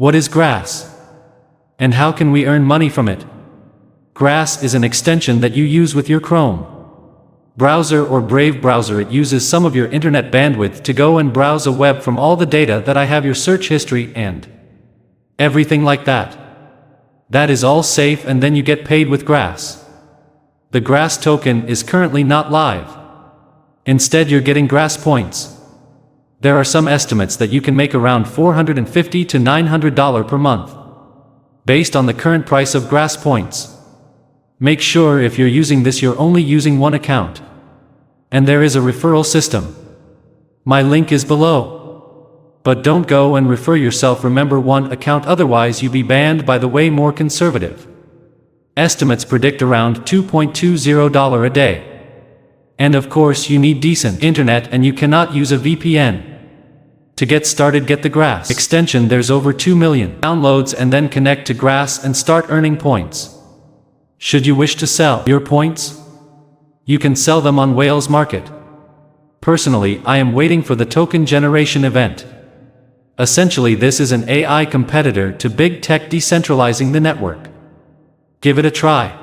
What is Grass? And how can we earn money from it? Grass is an extension that you use with your Chrome browser or Brave browser. It uses some of your internet bandwidth to go and browse a web from all the data that I have, your search history and everything like that. That is all safe, and then you get paid with Grass. The Grass token is currently not live. Instead, you're getting Grass points. There are some estimates that you can make around $450 to $900 per month, based on the current price of Grass points. Make sure if you're using this, you're only using one account. And there is a referral system. My link is below. But don't go and refer yourself. Remember, one account, otherwise you be banned by the way more conservative. Estimates predict around $2.20 a day. And of course you need decent internet, and you cannot use a VPN. To get started, get the Grass extension. There's over 2 million downloads, and then connect to Grass and start earning points. Should you wish to sell your points, you can sell them on Whales Market. Personally, I am waiting for the token generation event. Essentially, this is an AI competitor to big tech decentralizing the network. Give it a try.